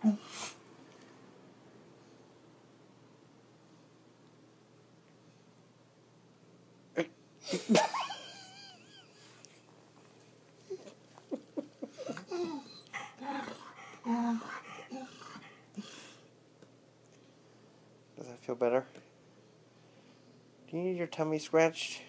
Does that feel better? Do you need your tummy scratched?